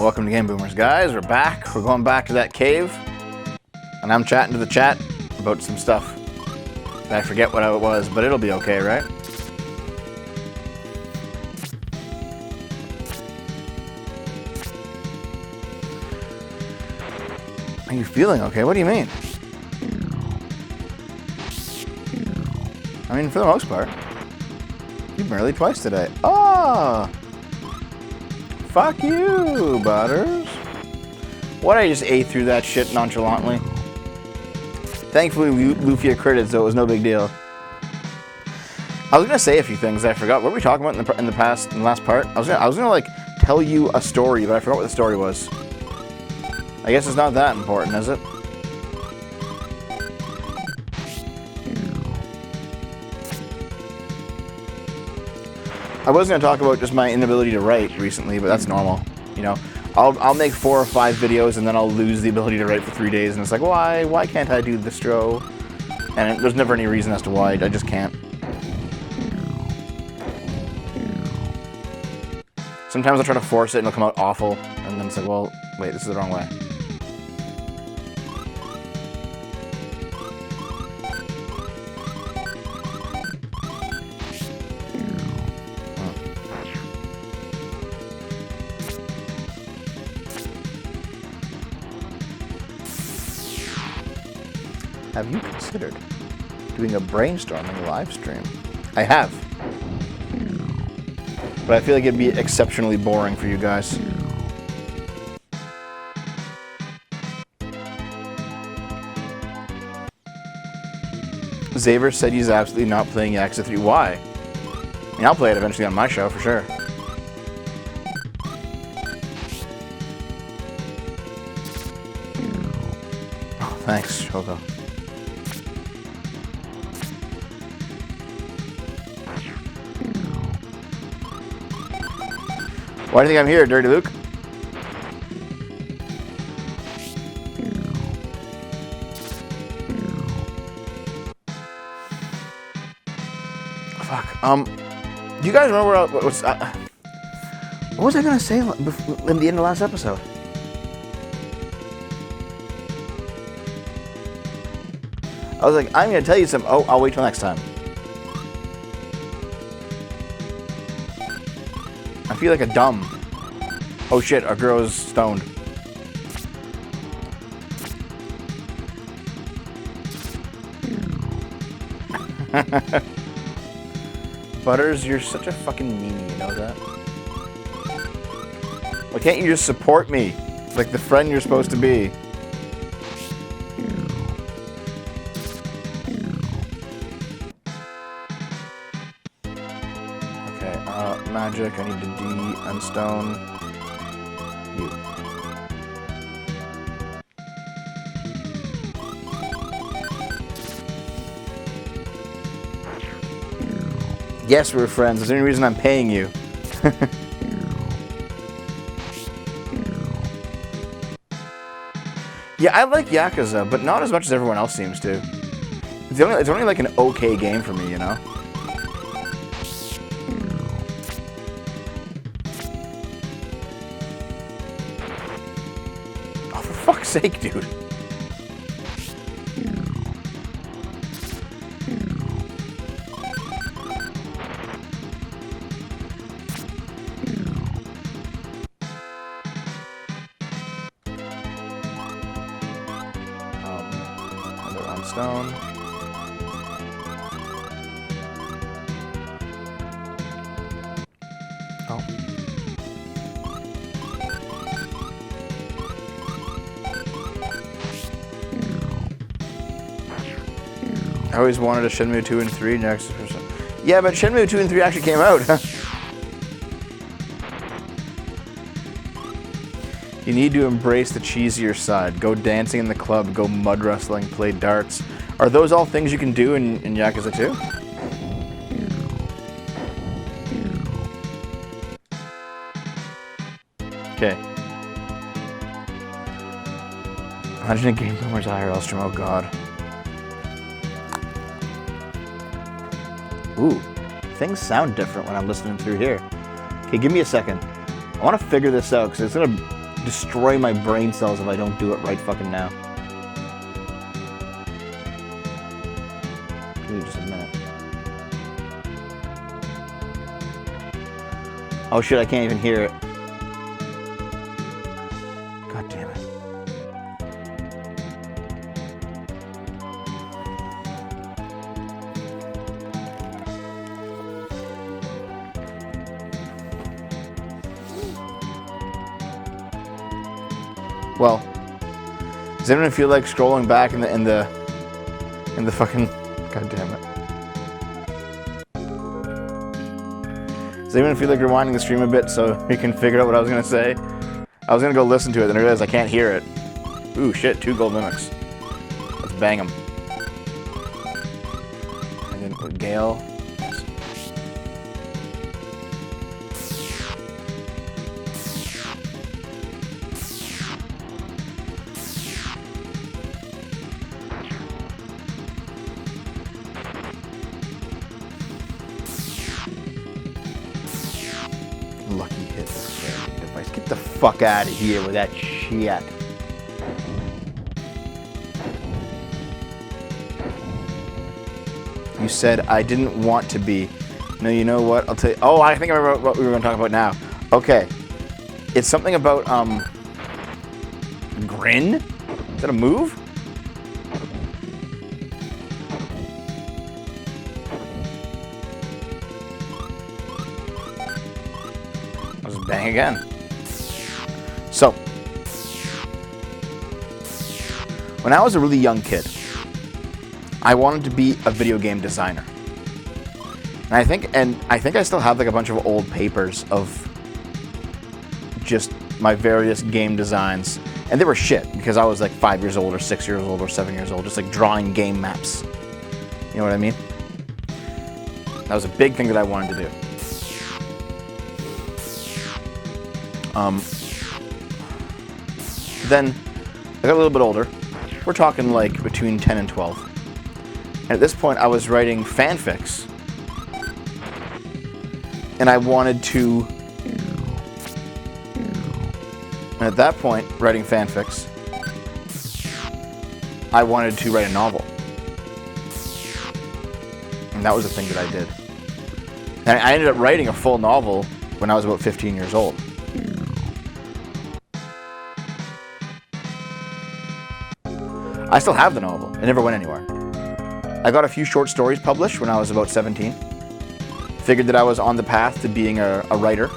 Welcome to Game Boomers, guys. We're back. We're going back to that cave. And I'm chatting to the chat about some stuff. And I forget what it was, but it'll be okay, right? Are you feeling okay? What do you mean? I mean, for the most part. You've been early twice today. Oh! Fuck you, Butters. What, I just ate through that shit nonchalantly? Thankfully, Lufia critted, so it was no big deal. I was gonna say a few things that I forgot. What were we talking about in the last part? I was gonna like tell you a story, but I forgot what the story was. I guess it's not that important, is it? I was going to talk about just my inability to write recently, but that's normal. You know, I'll make 4 or 5 videos and then I'll lose the ability to write for 3 days, and it's like, why can't I do this, Stro? And there's never any reason as to why. I just can't. Sometimes I'll try to force it and it'll come out awful, and then it's like, well, wait, this is the wrong way. Have you considered doing a brainstorming live stream? I have. But I feel like it'd be exceptionally boring for you guys. Xavier said he's absolutely not playing Yakuza 3. Why? I mean, I'll play it eventually on my show, for sure. Oh, thanks, Choco. Why do you think I'm here, Dirty Luke? Fuck. Do you guys remember what was I gonna say in the end of the last episode? I was like, I'm gonna tell you some. Oh, I'll wait till next time. I feel like a dumb. Oh shit, our girl is stoned. Butters, you're such a fucking meanie, you know that? Why can't you just support me? Like the friend you're supposed to be. Magic, I need to unstone you. Yes, we're friends. That's the only reason I'm paying you. Yeah, I like Yakuza, but not as much as everyone else seems to. It's only like an okay game for me, you know? For fuck's sake, dude. Another on stone. Oh. I always wanted a Shenmue 2 and 3 next. Yeah, but Shenmue 2 and 3 actually came out. You need to embrace the cheesier side. Go dancing in the club, go mud wrestling, play darts. Are those all things you can do in Yakuza 2? Okay. 100 Game Boomers IRL stream, oh god. Ooh, things sound different when I'm listening through here. Okay, give me a second. I want to figure this out because it's gonna destroy my brain cells if I don't do it right fucking now. Give me just a minute. Oh shit, I can't even hear it. God damn it. Well, does anyone feel like scrolling back in the fucking... God damn it. Does anyone feel like rewinding the stream a bit so you can figure out what I was going to say? I was going to go listen to it, then I realized I can't hear it. Ooh, shit, 2 gold mimics. Let's bang them. And then put Gale. Yes. Lucky hit device. Get the fuck out of here with that shit. You said I didn't want to be. No, you know what? I'll tell you. Oh, I think I remember what we were going to talk about now. Okay. It's something about, grin? Is that a move? I'll just bang again. So, when I was a really young kid, I wanted to be a video game designer. And I think I still have like a bunch of old papers of just my various game designs. And they were shit because I was like 5 years old or 6 years old or 7 years old, just like drawing game maps. You know what I mean? That was a big thing that I wanted to do. Then I got a little bit older. We're talking like between 10 and 12. And at this point, I was writing fanfics. And I wanted to... And at that point, writing fanfics, I wanted to write a novel. And that was the thing that I did. And I ended up writing a full novel when I was about 15 years old. I still have the novel. It never went anywhere. I got a few short stories published when I was about 17. Figured that I was on the path to being a writer.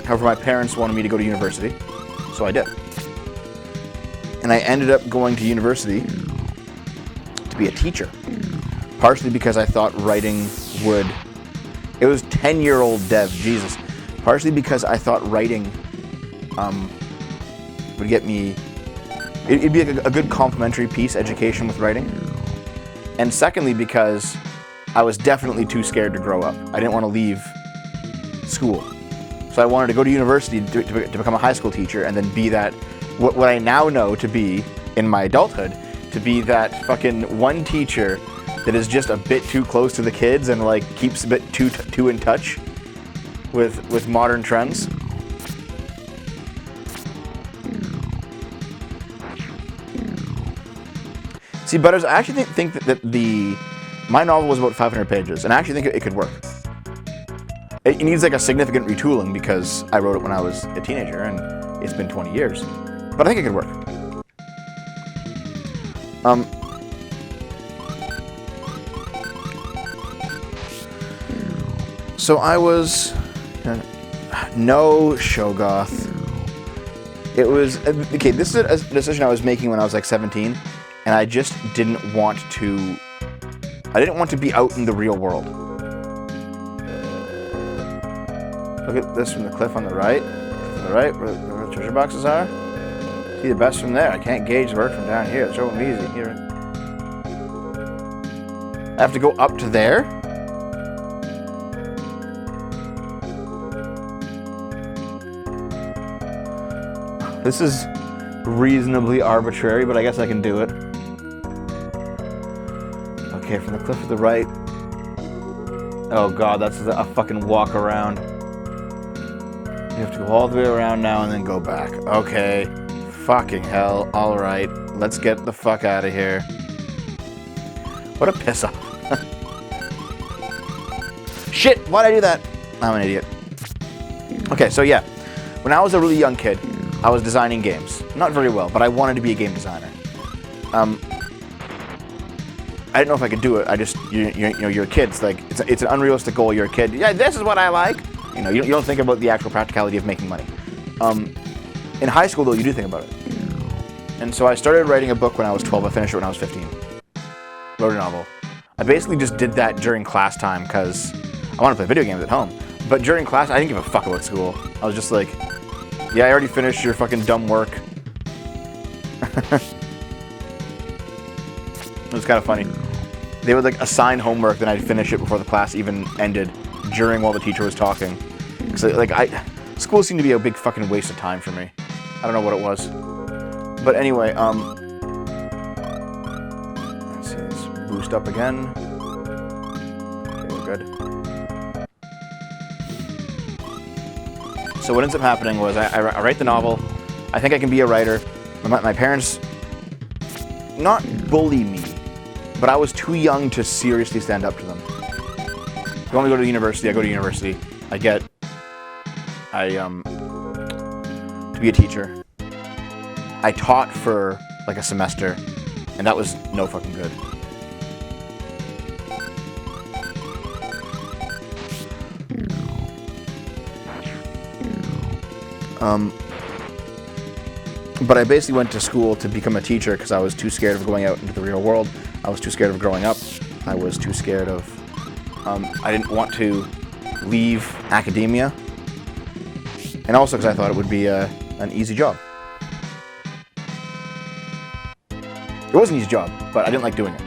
However, my parents wanted me to go to university, so I did. And I ended up going to university to be a teacher. Partially because I thought writing would... It was 10-year-old dev, Jesus. Partially because I thought writing would get me... It'd be a good complementary piece, education with writing. And secondly, because I was definitely too scared to grow up. I didn't want to leave school. So I wanted to go to university to become a high school teacher and then be that, what I now know to be, in my adulthood, to be that fucking one teacher that is just a bit too close to the kids and like keeps a bit too in touch with modern trends. See, Butters, I actually think that my novel was about 500 pages, and I actually think it could work. It needs like a significant retooling because I wrote it when I was a teenager, and it's been 20 years. But I think it could work. So I was... No, Shogoth. It was... Okay, this is a decision I was making when I was like 17. And I just didn't want to... I didn't want to be out in the real world. Look at this from the cliff on the right. To the right, where the treasure boxes are. See the best from there. I can't gauge the work from down here. It's so easy. Here. I have to go up to there? This is reasonably arbitrary, but I guess I can do it. Okay, from the cliff to the right. Oh god, that's a fucking walk around. You have to go all the way around now and then go back. Okay. Fucking hell. Alright. Let's get the fuck out of here. What a piss off. Shit! Why'd I do that? I'm an idiot. Okay, so yeah. When I was a really young kid, I was designing games. Not very well, but I wanted to be a game designer. I didn't know if I could do it. I just, you know, you're a kid. It's like, it's an unrealistic goal. You're a kid. Yeah, this is what I like. You know, you don't think about the actual practicality of making money. In high school, though, you do think about it. And so I started writing a book when I was 12. I finished it when I was 15. Wrote a novel. I basically just did that during class time because I want to play video games at home. But during class, I didn't give a fuck about school. I was just like, yeah, I already finished your fucking dumb work. It was kind of funny. They would like assign homework, then I'd finish it before the class even ended, during while the teacher was talking. So like school seemed to be a big fucking waste of time for me. I don't know what it was. But anyway, let's see, let's boost up again. Okay, we're good. So what ends up happening was I write the novel. I think I can be a writer. My parents not bully me, but I was too young to seriously stand up to them. If you want me to go to university, I go to university. To be a teacher. I taught for like a semester, and that was no fucking good. But I basically went to school to become a teacher because I was too scared of going out into the real world. I was too scared of growing up. I was too scared of... I didn't want to leave academia. And also because I thought it would be an easy job. It was an easy job, but I didn't like doing it.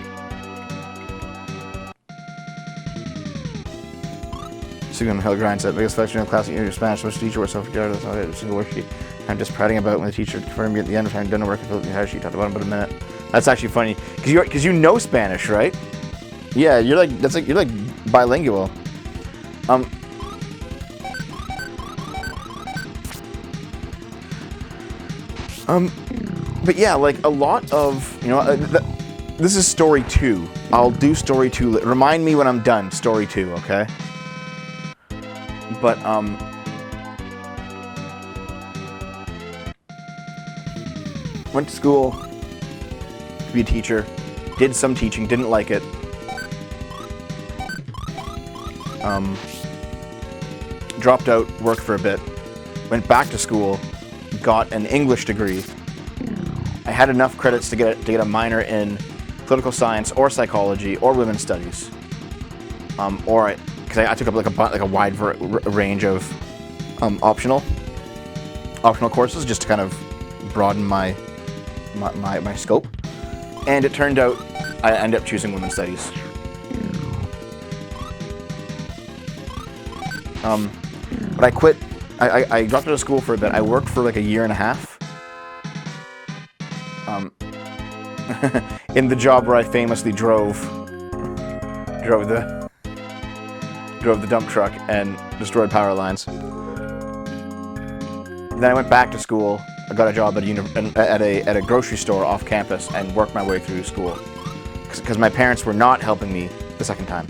Sigmund Hill Grind said, biggest selection of classic English Spanish, which teacher was self-regarded as a single worksheet. I'm just prating about when the teacher confirmed me at the end of having done the work and filled the entire sheet at the bottom of a minute. That's actually funny, because you know Spanish, right? Yeah, you're like bilingual. But yeah, like a lot of, you know, this is story 2. I'll do story 2. Remind me when I'm done, story 2, okay? But, went to school to be a teacher, did some teaching, didn't like it. Dropped out, worked for a bit, went back to school, got an English degree. I had enough credits to get a minor in political science or psychology or women's studies, because I took up like a wide range of optional courses just to kind of broaden my scope. And it turned out I ended up choosing women's studies. But I quit. I dropped out of school for a bit. I worked for like a year and a half. In the job where I famously drove the dump truck and destroyed power lines. Then I went back to school. I got a job at a grocery store off campus and worked my way through school because my parents were not helping me the second time.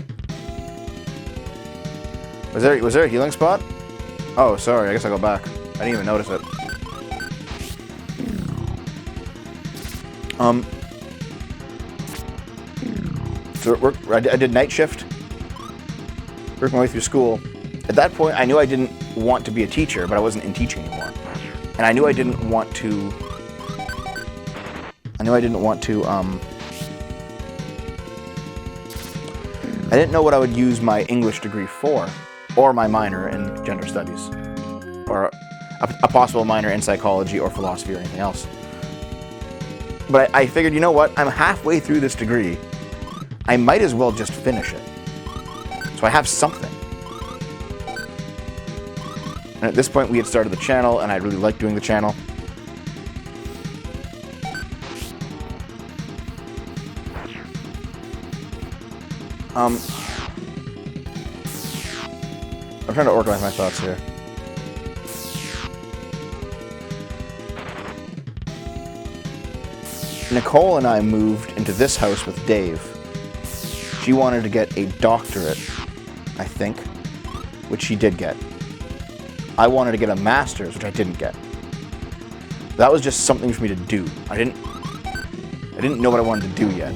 Was there a healing spot? Oh, sorry. I guess I'll go back. I didn't even notice it. So I did night shift, worked my way through school. At that point, I knew I didn't want to be a teacher, but I wasn't in teaching anymore. And I knew I didn't want to I didn't know what I would use my English degree for, or my minor in gender studies, or a possible minor in psychology or philosophy or anything else. But I figured, you know what? I'm halfway through this degree. I might as well just finish it. So I have something. And at this point, we had started the channel, and I really liked doing the channel. I'm trying to organize my thoughts here. Nicole and I moved into this house with Dave, she wanted to get a doctorate, I think, which she did get. I wanted to get a master's, which I didn't get. That was just something for me to do. I didn't know what I wanted to do yet.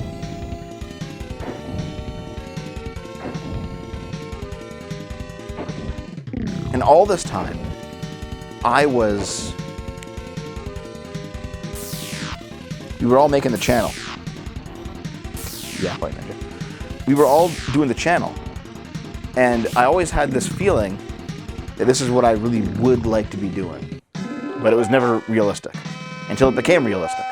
And all this time, we were all making the channel. Yeah, quite ninja. We were all doing the channel. And I always had this feeling that this is what I really would like to be doing. But it was never realistic. Until it became realistic.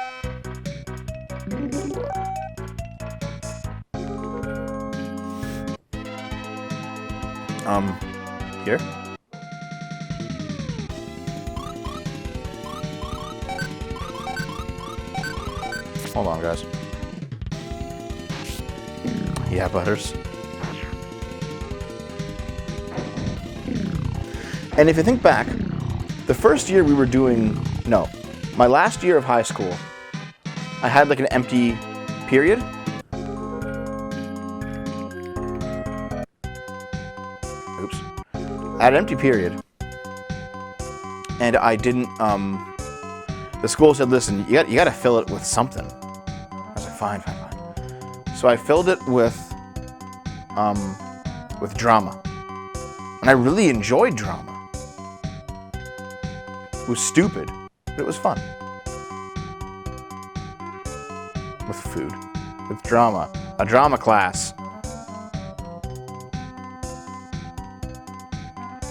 Here? Hold on, guys. Yeah, Butters. And if you think back, the first year we were doing... No. My last year of high school, I had like an empty period. Oops. I had an empty period. And I didn't... The school said, listen, you got to fill it with something. I was like, fine. So I filled it with drama. And I really enjoyed drama. It was stupid, but it was fun. With food. With drama. A drama class.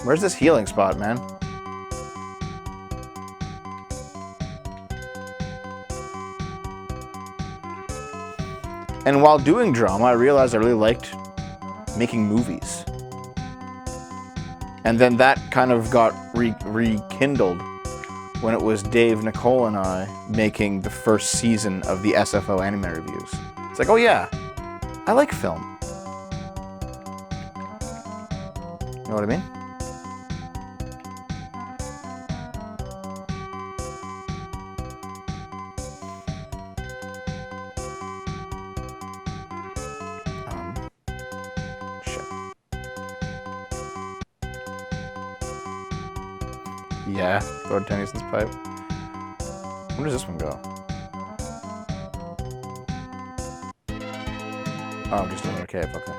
Where's this healing spot, man? And while doing drama, I realized I really liked making movies. And then that kind of got rekindled when it was Dave, Nicole, and I making the first season of the SFO anime reviews. It's like, oh yeah, I like film. You know what I mean? Yeah, throw Tennyson's pipe. Where does this one go? Oh, just another cave, okay.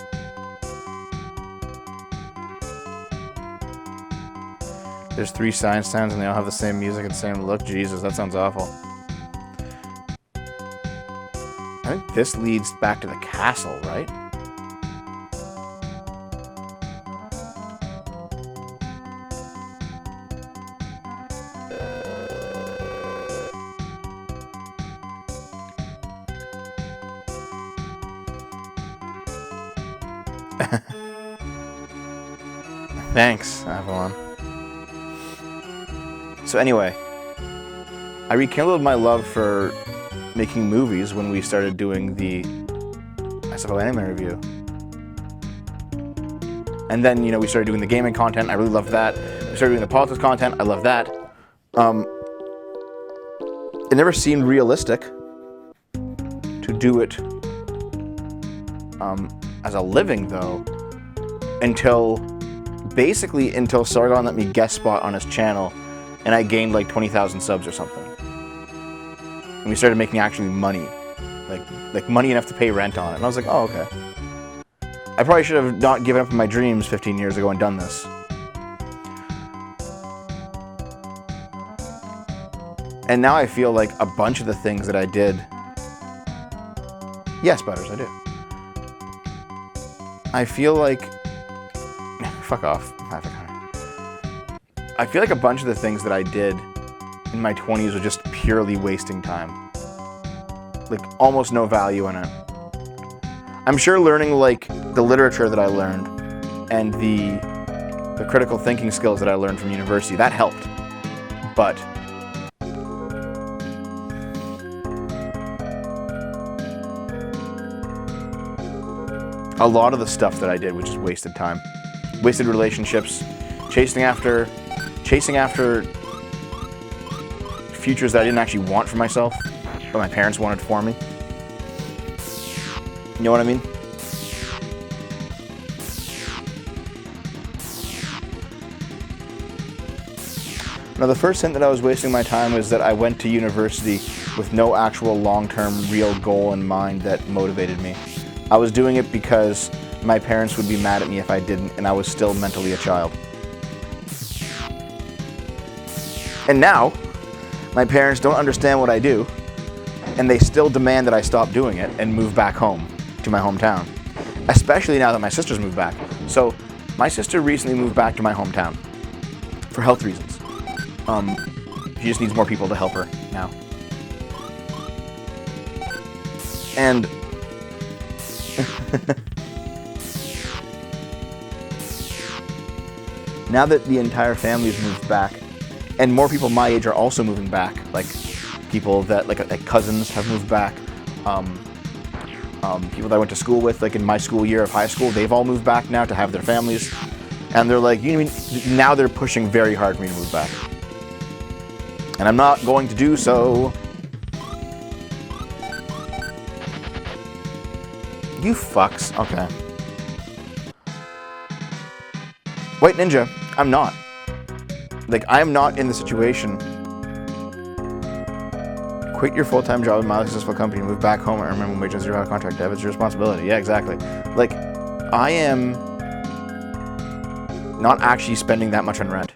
There's 3 science towns and they all have the same music and same look. Jesus, that sounds awful. I think this leads back to the castle, right? Thanks, Avalon. So anyway, I rekindled my love for making movies when we started doing the SFO anime review. And then, you know, we started doing the gaming content. I really loved that. We started doing the politics content. I love that. It never seemed realistic to do it as a living, though, until Sargon let me guest spot on his channel, and I gained like 20,000 subs or something. And we started making actually money, like money enough to pay rent on it. And I was like, oh, okay. I probably should have not given up on my dreams 15 years ago and done this. And now I feel like a bunch of the things that I did... Yes, Butters, I do. I feel like... Fuck off. I feel like a bunch of the things that I did in my 20s were just purely wasting time. Like, almost no value in it. I'm sure learning, like, the literature that I learned and the critical thinking skills that I learned from university, that helped. But a lot of the stuff that I did was just wasted time. Wasted relationships, chasing after futures that I didn't actually want for myself. what my parents wanted for me. You know what I mean? Now, the first hint that I was wasting my time was that I went to university with no actual long-term real goal in mind that motivated me. I was doing it because my parents would be mad at me if I didn't, and I was still mentally a child. And now, my parents don't understand what I do, and they still demand that I stop doing it and move back home to my hometown. Especially now that my sister's moved back. So, my sister recently moved back to my hometown for health reasons. She just needs more people to help her now. And now that the entire family's moved back, and more people my age are also moving back, like people that like cousins have moved back, people that I went to school with, like in my school year of high school, they've all moved back now to have their families, and they're like, you know, now they're pushing very hard for me to move back. And I'm not going to do so. You fucks. Okay. White Ninja, I'm not. Like, I'm not in the situation. Quit your full-time job at a mildly successful company, move back home, and earn minimum wage as you're out of contract. Dev, it's your responsibility. Yeah, exactly. Like, I am not actually spending that much on rent.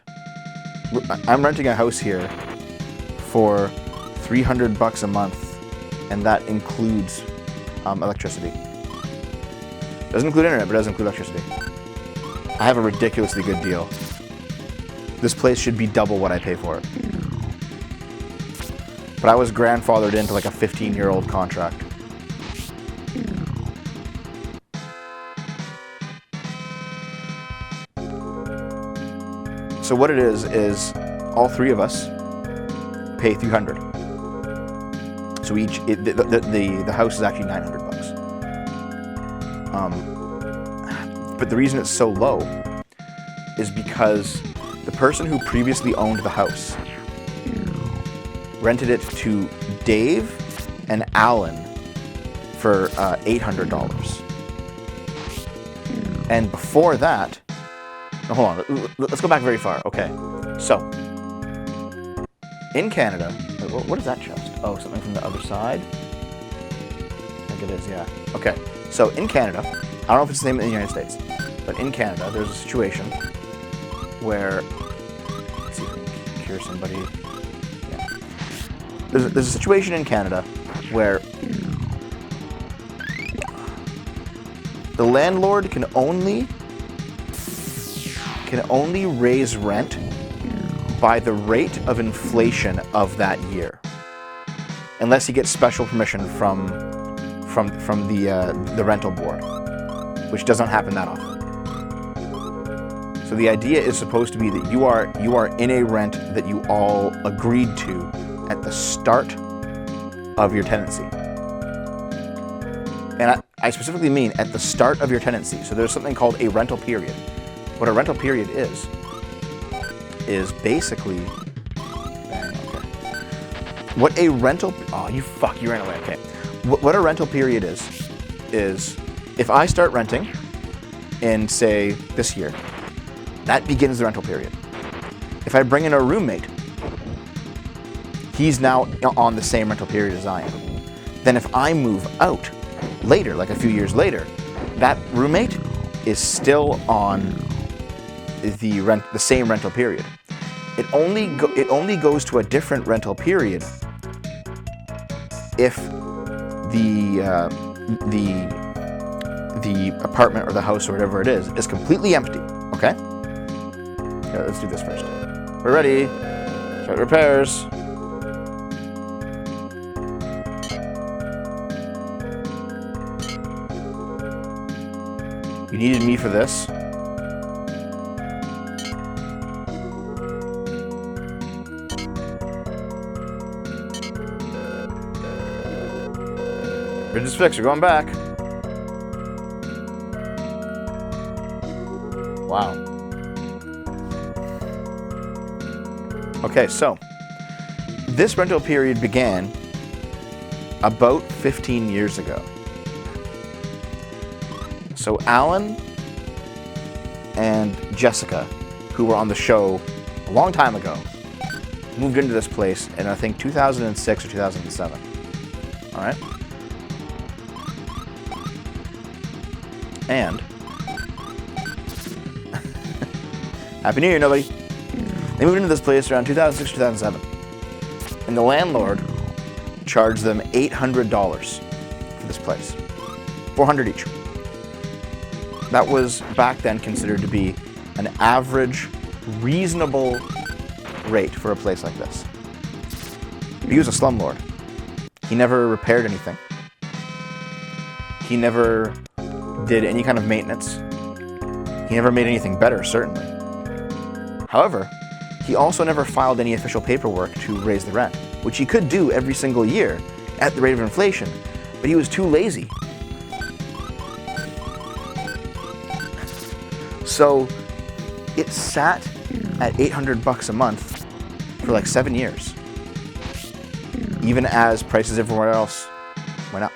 I'm renting a house here for $300 a month, and that includes electricity. Doesn't include internet, but does include electricity. I have a ridiculously good deal. This place should be double what I pay for it. But I was grandfathered into like a 15-year-old contract. So what it is all three of us pay $300. So each, the house is actually $900. But the reason it's so low is because the person who previously owned the house rented it to Dave and Alan for $800. And before that, no, hold on, let's go back very far. Okay, so in Canada, what is that chest? Oh, something from the other side? I think it is, yeah. Okay, so in Canada, I don't know if it's the same in the United States, but in Canada, there's a situation where, let's see if I can cure somebody. Yeah. There's a situation in Canada where the landlord can only raise rent by the rate of inflation of that year, unless he gets special permission from the rental board, which doesn't happen that often. So the idea is supposed to be that you are in a rent that you all agreed to at the start of your tenancy. And I specifically mean at the start of your tenancy. So there's something called a rental period. What a rental period is basically, what a rental, oh, you ran away, okay. What a rental period is if I start renting in, say, this year, that begins the rental period. If I bring in a roommate, he's now on the same rental period as I am. Then if I move out later, like a few years later, that roommate is still on the same rental period. It only goes to a different rental period if the apartment or the house or whatever it is completely empty. Okay? Yeah, let's do this first. We're ready. Start repairs. You needed me for this. Bridge is fixed, you're going back. Wow. Okay, so this rental period began about 15 years ago. So Alan and Jessica, who were on the show a long time ago, moved into this place in, I think, 2006 or 2007. All right? And Happy New Year, nobody. They moved into this place around 2006, 2007. And the landlord charged them $800 for this place. $400 each. That was back then considered to be an average, reasonable rate for a place like this. He was a slumlord. He never repaired anything. He never did any kind of maintenance. He never made anything better, certainly. However, he also never filed any official paperwork to raise the rent, which he could do every single year at the rate of inflation, but he was too lazy. So it sat at $800 a month for like 7 years, even as prices everywhere else went up.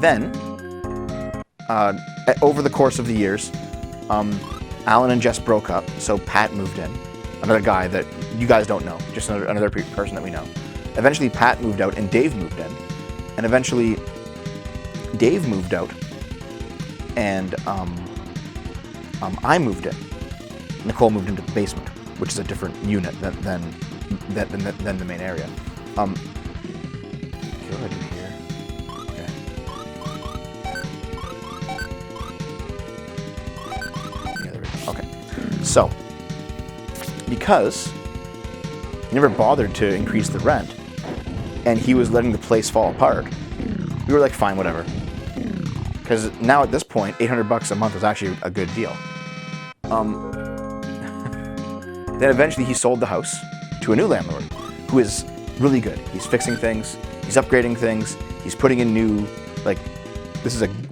Then, over the course of the years, Alan and Jess broke up, so Pat moved in. Another guy that you guys don't know, just another person that we know. Eventually Pat moved out and Dave moved in. And eventually Dave moved out and I moved in. Nicole moved into the basement, which is a different unit than the main area. What do I do here? Okay. Yeah, there we go. Okay. So, because he never bothered to increase the rent, and he was letting the place fall apart, we were like, fine, whatever. Because now at this point, $800 a month was actually a good deal. Then eventually he sold the house to a new landlord who is really good. He's fixing things, he's upgrading things, he's putting in new, like,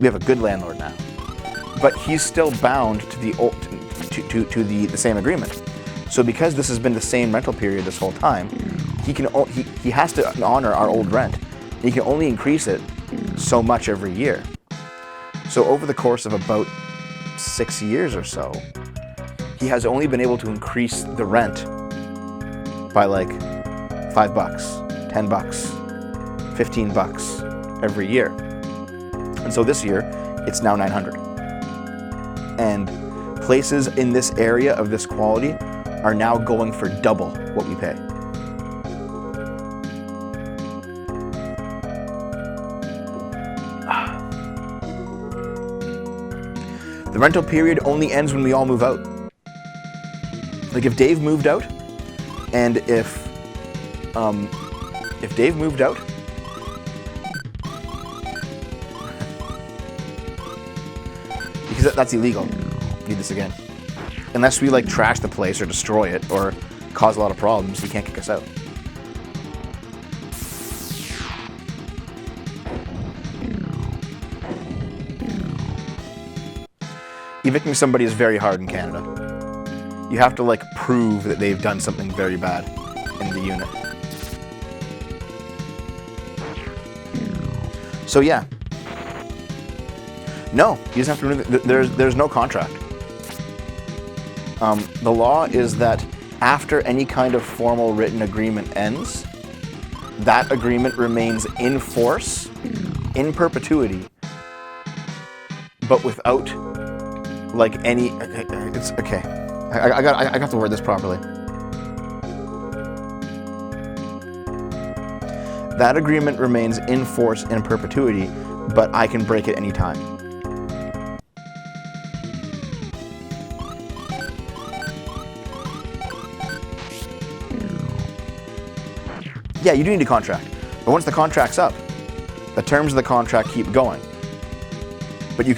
we have a good landlord now. But he's still bound to the old, to the same agreement. So because this has been the same rental period this whole time, he has to honor our old rent. And he can only increase it so much every year. So over the course of about 6 years or so, he has only been able to increase the rent by like $5, $10, $15 every year. And so this year, it's now $900. And places in this area of this quality are now going for double what we pay. The rental period only ends when we all move out. Like if Dave moved out, and if Dave moved out, because that's illegal. Read this again. Unless we like trash the place or destroy it or cause a lot of problems, he can't kick us out. Evicting somebody is very hard in Canada. You have to like prove that they've done something very bad in the unit. So yeah. No, he doesn't have to renew. There's no contract. The law is that after any kind of formal written agreement ends, that agreement remains in force, in perpetuity, but without like any. It's okay. I got to word this properly. That agreement remains in force in perpetuity, but I can break it any time. Yeah, you do need a contract, but once the contract's up, the terms of the contract keep going. But you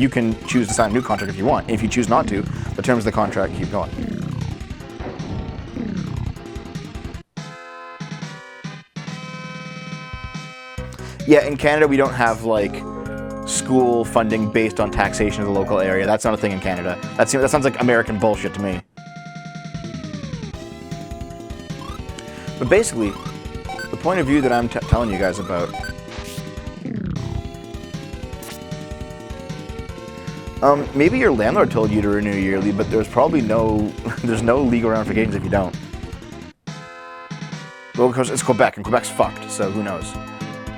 can choose to sign a new contract if you want. If you choose not to, the terms of the contract keep going. Yeah, in Canada we don't have like school funding based on taxation of the local area. That's not a thing in Canada. That sounds like American bullshit to me. But basically, the point of view that I'm telling you guys about, maybe your landlord told you to renew yearly, but there's probably there's no legal ramifications if you don't. Well, because it's Quebec, and Quebec's fucked, so who knows.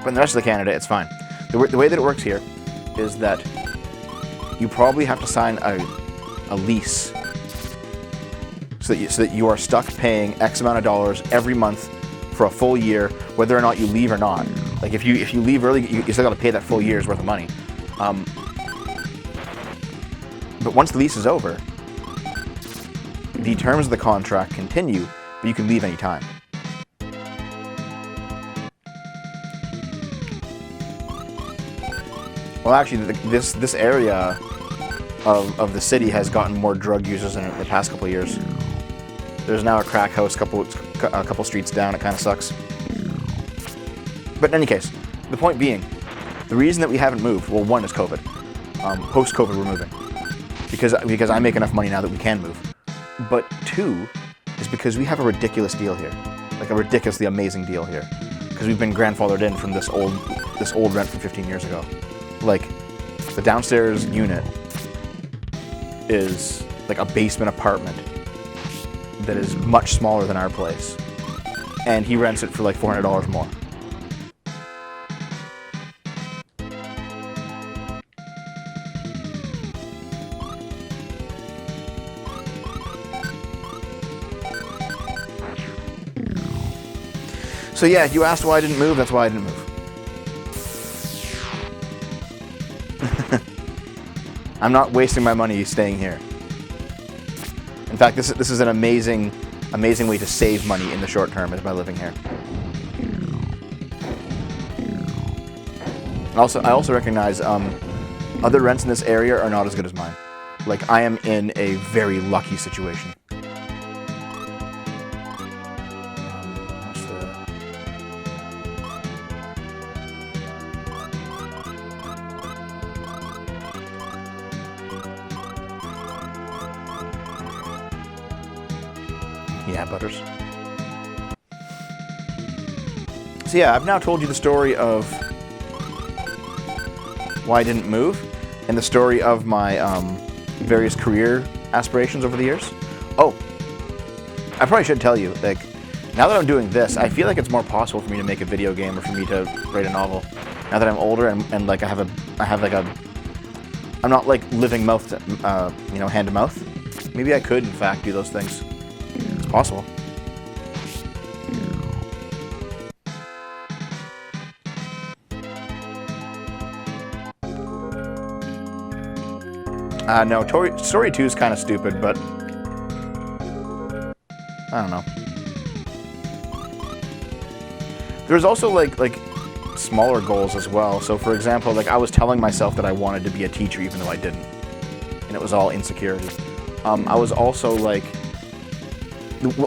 But in the rest of Canada, it's fine. The way that it works here is that you probably have to sign a lease so that you are stuck paying X amount of dollars every month for a full year, whether or not you leave or not. Like if you leave early, you still got to pay that full year's worth of money. But once the lease is over, the terms of the contract continue, but you can leave any time. Well, actually, this area of the city has gotten more drug users in the past couple of years. There's now a crack house a couple streets down. It kind of sucks. But in any case, the point being, the reason that we haven't moved, well, one is COVID. Post-COVID, we're moving. Because I make enough money now that we can move. But two is because we have a ridiculous deal here. Like a ridiculously amazing deal here. Because we've been grandfathered in from this old rent from 15 years ago. Like, the downstairs unit is like a basement apartment that is much smaller than our place. And he rents it for like $400 more. So yeah, you asked why I didn't move, that's why I didn't move. I'm not wasting my money staying here. In fact, this is an amazing way to save money in the short term is by living here. I also recognize other rents in this area are not as good as mine. Like, I am in a very lucky situation. Yeah, Butters. So yeah, I've now told you the story of why I didn't move, and the story of my various career aspirations over the years. Oh, I probably should tell you, like, now that I'm doing this, I feel like it's more possible for me to make a video game or for me to write a novel. Now that I'm older and like I'm not like living mouth to, hand to mouth. Maybe I could, in fact, do those things. It's possible. No, story 2 is kind of stupid, but I don't know. There's also like smaller goals as well. So for example, like I was telling myself that I wanted to be a teacher even though I didn't. And it was all insecurity. I was also like,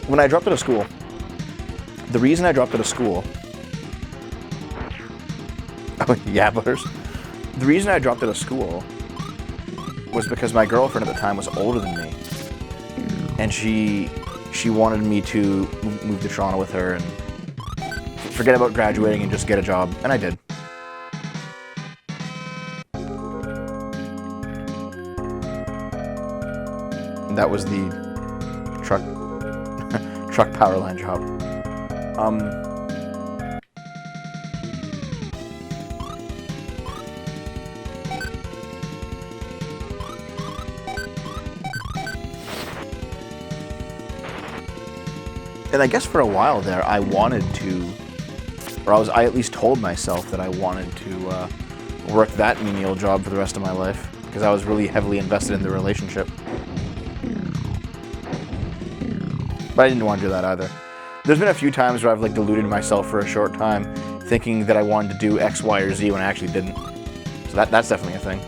when I dropped out of school, the reason I dropped out of school, oh yeah, Butters. The reason I dropped out of school was because my girlfriend at the time was older than me, and she wanted me to move to Toronto with her and forget about graduating and just get a job, and I did. And that was the truck power line job. And I guess for a while there, I wanted to, or I at least told myself that I wanted to work that menial job for the rest of my life, because I was really heavily invested in the relationship. But I didn't want to do that either. There's been a few times where I've like deluded myself for a short time, thinking that I wanted to do X, Y, or Z when I actually didn't. So that's definitely a thing.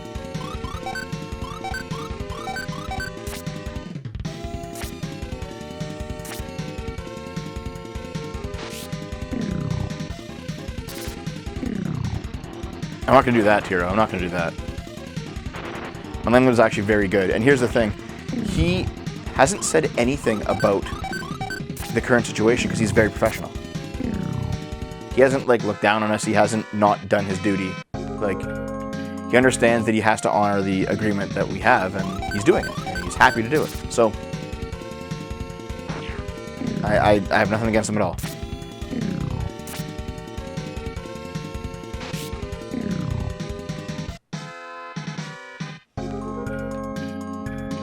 I'm not going to do that, Tiro. I'm not going to do that. My landlord is actually very good. And here's the thing. He hasn't said anything about the current situation because he's very professional. He hasn't, like, looked down on us. He hasn't not done his duty. Like, he understands that he has to honor the agreement that we have, and he's doing it. And he's happy to do it. So, I have nothing against him at all.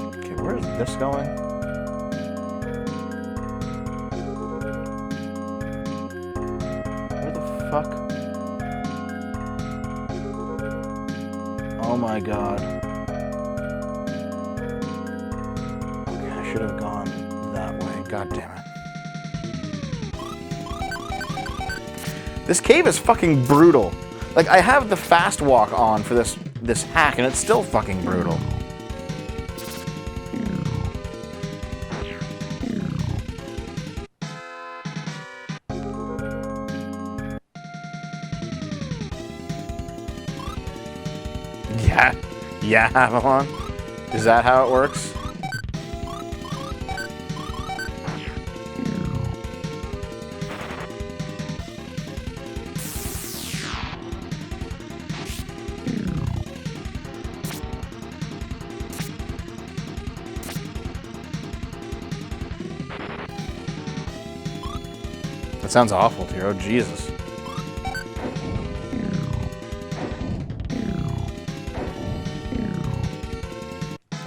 Okay, where's this going? Where the fuck? Oh my god. Okay, I should have gone that way. God damn it. This cave is fucking brutal. Like, I have the fast walk on for this hack, and it's still fucking brutal. Yeah, Avalon. Is that how it works? That sounds awful, Tiro. Jesus.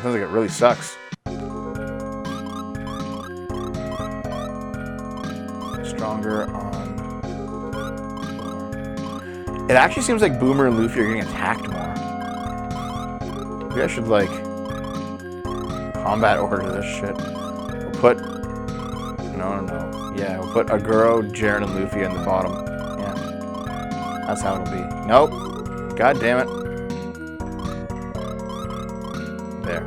Sounds like it really sucks. Stronger on... It actually seems like Boomer and Lufia are getting attacked more. Maybe I should, like, combat order this shit. We'll put... No. Yeah, we'll put Aguro, Jaren, and Lufia in the bottom. Yeah. That's how it'll be. Nope. God damn it. There.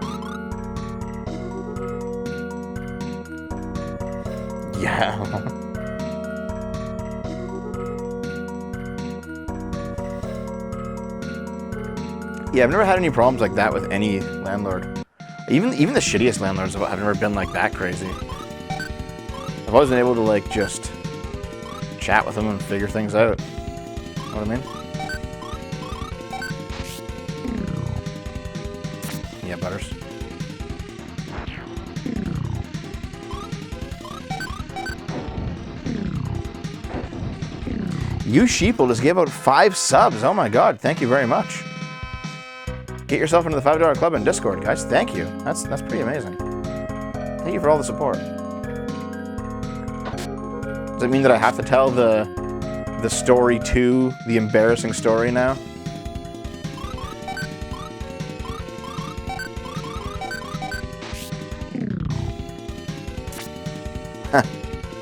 Yeah. Yeah, I've never had any problems like that with any landlord. Even the shittiest landlords have never been like that crazy. I've always been able to, like, just chat with them and figure things out. You know what I mean? Yeah, Butters. You Sheeple just gave out 5 subs. Oh my god, thank you very much. Get yourself into the $5 club in Discord, guys. Thank you. That's pretty amazing. Thank you for all the support. Does it mean that I have to tell the story too, the embarrassing story now?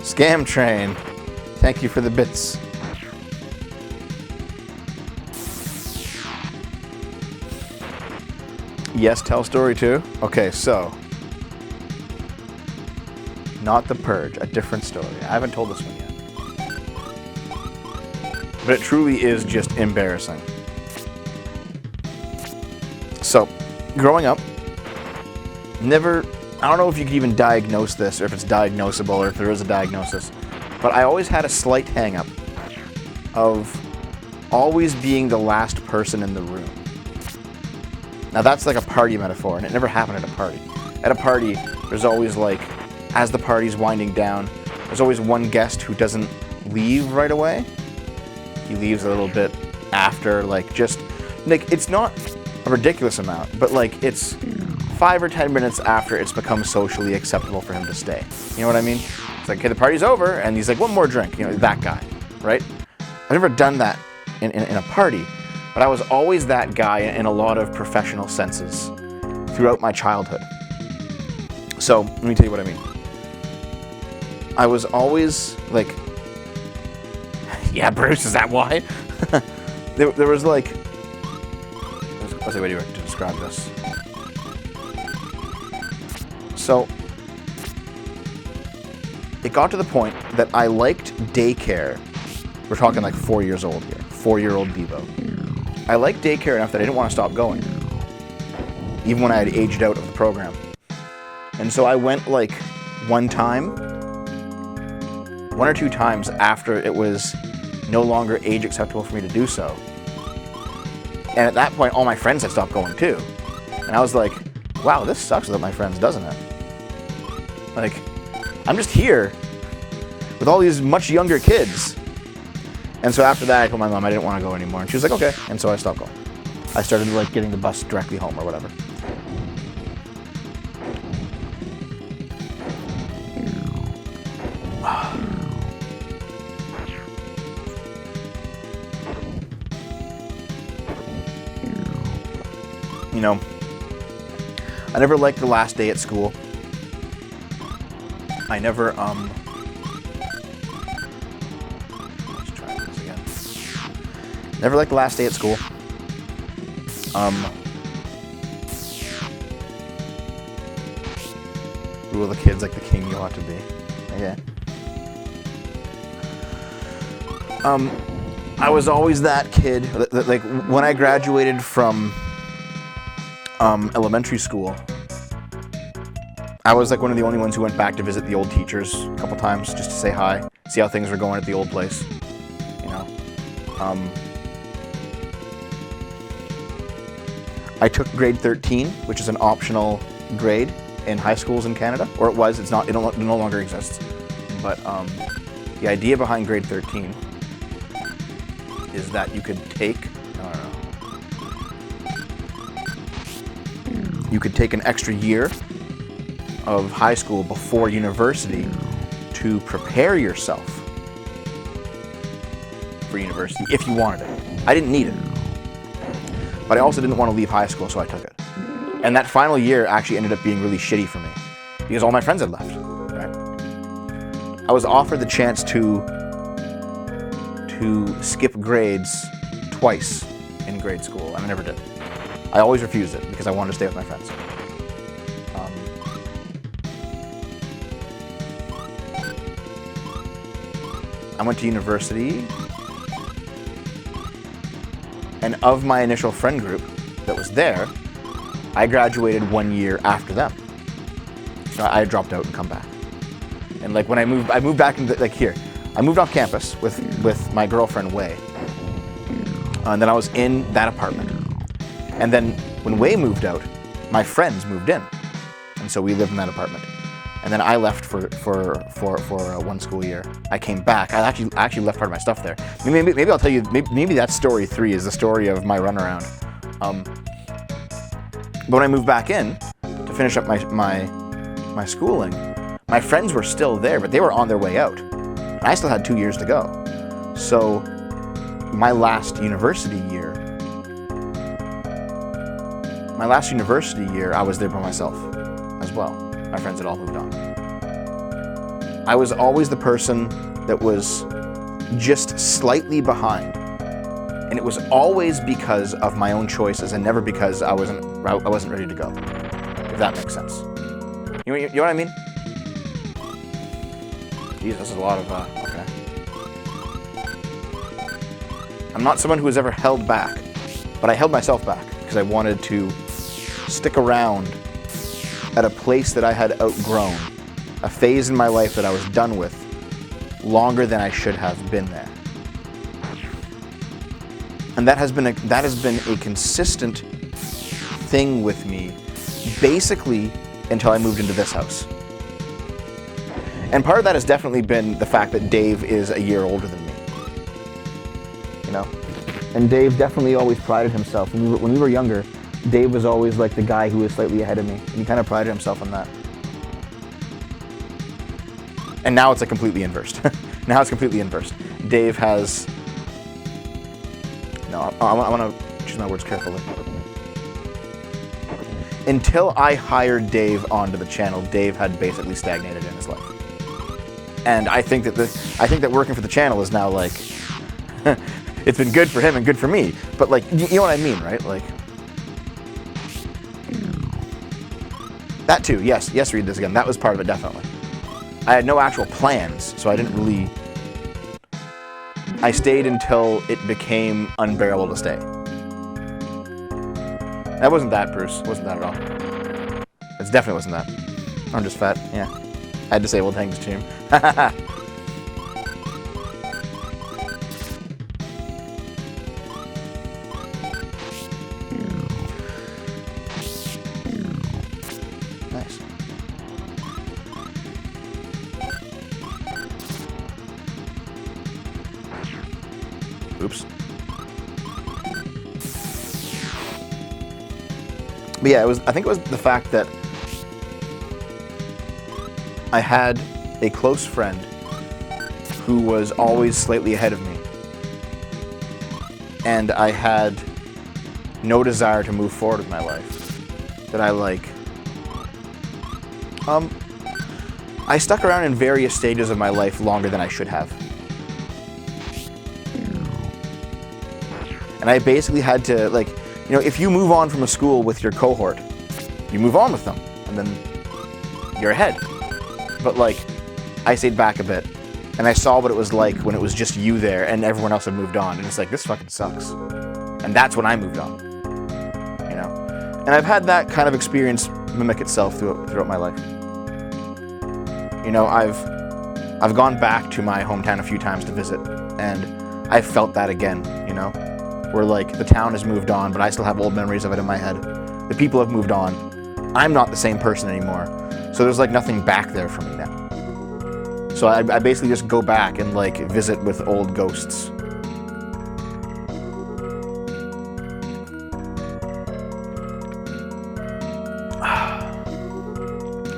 Scam train. Thank you for the bits. Yes, tell story too. Okay, so not The Purge, a different story. I haven't told this one yet. But it truly is just embarrassing. So, growing up, I don't know if you could even diagnose this, or if it's diagnosable, or if there is a diagnosis, but I always had a slight hang-up of always being the last person in the room. Now that's like a party metaphor, and it never happened at a party. At a party, there's always, like, as the party's winding down, there's always one guest who doesn't leave right away. He leaves a little bit after, like, just, like, it's not a ridiculous amount, but, like, it's 5 or 10 minutes after it's become socially acceptable for him to stay. You know what I mean? It's like, okay, the party's over, and he's like, one more drink, you know, that guy, right? I've never done that in a party, but I was always that guy in a lot of professional senses throughout my childhood. So, let me tell you what I mean. I was always, like, yeah, Bruce, is that why? there was, like, what's the way to describe this? So, it got to the point that I liked daycare. We're talking like 4 years old here. 4-year-old Bevo. I liked daycare enough that I didn't want to stop going, even when I had aged out of the program. And so I went, like, one or two times after it was no longer age acceptable for me to do so. And at that point, all my friends had stopped going too. And I was like, wow, this sucks without my friends, doesn't it? Like, I'm just here with all these much younger kids. And so after that, I told my mom I didn't want to go anymore. And she was like, okay. And so I stopped going. I started like getting the bus directly home or whatever. You know, I never liked the last day at school. I never, let's try this again. Never liked the last day at school. Rule the kids like the king you ought to be. Okay. I was always that kid, like when I graduated from elementary school, I was like one of the only ones who went back to visit the old teachers a couple times just to say hi, see how things were going at the old place, you know. I took grade 13, which is an optional grade in high schools in Canada, or it was. It's not. It no longer exists. But the idea behind grade 13 is that you could take. You could take an extra year of high school before university to prepare yourself for university if you wanted it. I didn't need it. But I also didn't want to leave high school, so I took it. And that final year actually ended up being really shitty for me because all my friends had left, right? I was offered the chance to skip grades twice in grade school, and I never did. I always refused it because I wanted to stay with my friends. I went to university, and of my initial friend group that was there, I graduated 1 year after them. So I dropped out and come back. And like when I moved back into like here. I moved off campus with my girlfriend Wei. And then I was in that apartment. And then when Wei moved out, my friends moved in. And so we lived in that apartment. And then I left for 1 school year. I came back. I actually left part of my stuff there. Maybe I'll tell you. Maybe that's story 3 is the story of my runaround. But when I moved back in to finish up my schooling, my friends were still there, but they were on their way out, and I still had 2 years to go. So my last university year, I was there by myself as well. My friends had all moved on. I was always the person that was just slightly behind. And it was always because of my own choices and never because I wasn't ready to go. If that makes sense. You know what I mean? Jeez, this is a lot of, okay. I'm not someone who has ever held back, but I held myself back because I wanted to stick around at a place that I had outgrown, a phase in my life that I was done with, longer than I should have been there. And that has been a consistent thing with me, basically until I moved into this house. And part of that has definitely been the fact that Dave is a year older than me. You know? And Dave definitely always prided himself. When we were younger, Dave was always like the guy who was slightly ahead of me. And he kind of prided himself on that. And now it's like completely inversed. Now it's completely inversed. Dave has... No, I want to choose my words carefully. Until I hired Dave onto the channel, Dave had basically stagnated in his life. And I think that working for the channel is now like, it's been good for him and good for me. But like, you know what I mean, right? Like, that too, yes, read this again. That was part of it, definitely. I had no actual plans, so I didn't really... I stayed until it became unbearable to stay. That wasn't that, Bruce. It wasn't that at all. It definitely wasn't that. I'm just fat, yeah. I had disabled things to him. But yeah, I think it was the fact that I had a close friend who was always slightly ahead of me. And I had no desire to move forward with my life. That I stuck around in various stages of my life longer than I should have. And I basically had to, like, you know, if you move on from a school with your cohort, you move on with them, and then you're ahead. But, like, I stayed back a bit, and I saw what it was like when it was just you there and everyone else had moved on, and it's like, this fucking sucks. And that's when I moved on, you know? And I've had that kind of experience mimic itself throughout my life. You know, I've gone back to my hometown a few times to visit, and I've felt that again, you know? Where, like, the town has moved on, but I still have old memories of it in my head. The people have moved on. I'm not the same person anymore. So there's, like, nothing back there for me now. So I basically just go back and, like, visit with old ghosts.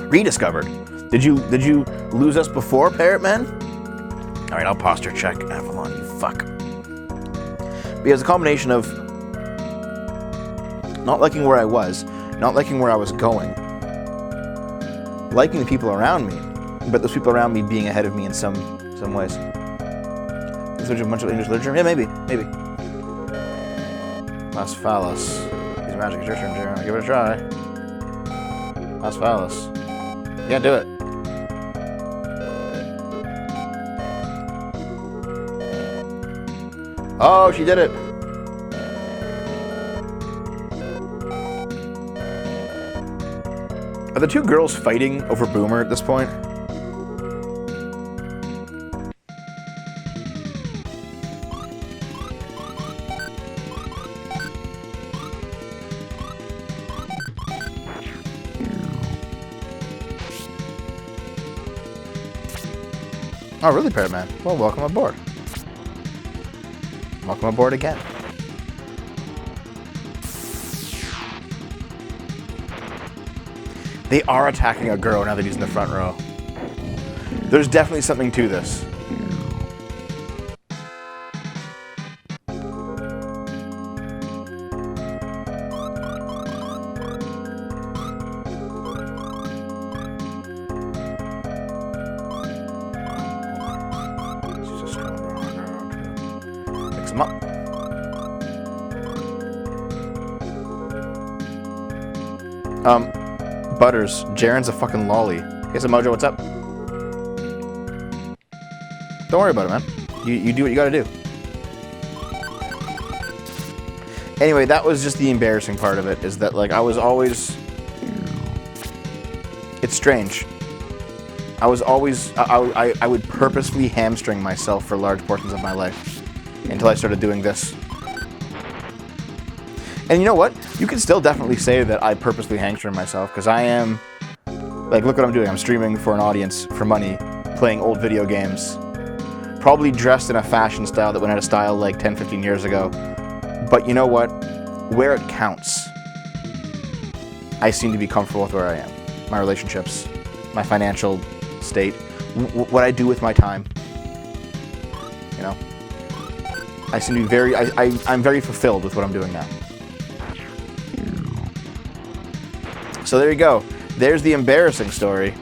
Rediscovered. Did you lose us before, Parrot Man? Alright, I'll posture check Avalon, you fuck. Because a combination of not liking where I was, not liking where I was going, liking the people around me, but those people around me being ahead of me in some ways. Is there a bunch of English literature? Yeah, maybe. Las Phallus. Use magic, it's your turn, Jaron. Give it a try. Las Phallus. You can't do it. Oh, she did it. Are the two girls fighting over Boomer at this point? Oh, really, Parrot Man? Well, welcome aboard. Welcome aboard again. They are attacking a girl now that he's in the front row. There's definitely something to this. Mix them up. Butters, Jaren's a fucking lolly. Hey, so Mojo, what's up? Don't worry about it, man. You do what you gotta do. Anyway, that was just the embarrassing part of it, is that, like, I was always... It's strange. I was always... I would purposefully hamstring myself for large portions of my life until I started doing this. And you know what? You can still definitely say that I purposely hamstring myself, because I am... Like, look what I'm doing. I'm streaming for an audience for money, playing old video games. Probably dressed in a fashion style that went out of style like 10, 15 years ago. But you know what? Where it counts, I seem to be comfortable with where I am. My relationships, my financial state, what I do with my time. You know? I seem to be very... I'm very fulfilled with what I'm doing now. So there you go. There's the embarrassing story.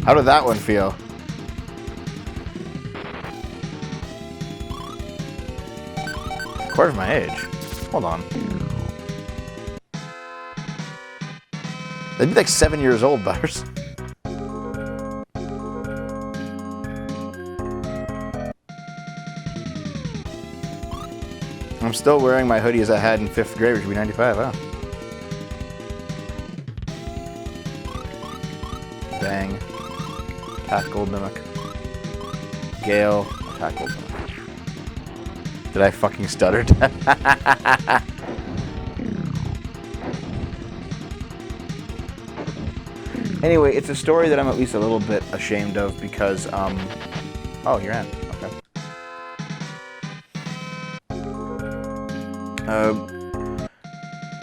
How did that one feel? A quarter of my age. Hold on. They'd be like 7 years old, Butters. I'm still wearing my hoodie as I had in 5th grade, which would be 95, huh? Bang. Attack Gold Mimic. Gale. Attack Gold Mimic. Did I fucking stutter? Anyway, it's a story that I'm at least a little bit ashamed of because, oh, you're in. Okay.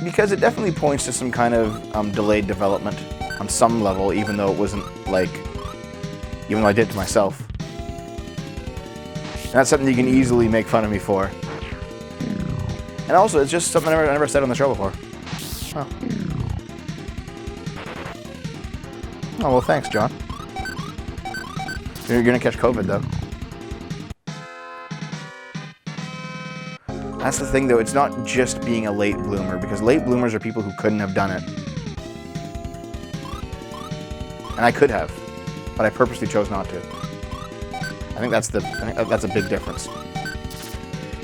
because it definitely points to some kind of delayed development on some level, even though it wasn't like, even though I did it to myself. And that's something you can easily make fun of me for. And also, it's just something I never said on the show before. Oh. Oh, well, thanks, John. You're gonna catch COVID, though. That's the thing, though. It's not just being a late bloomer, because late bloomers are people who couldn't have done it. And I could have, but I purposely chose not to. I think that's a big difference.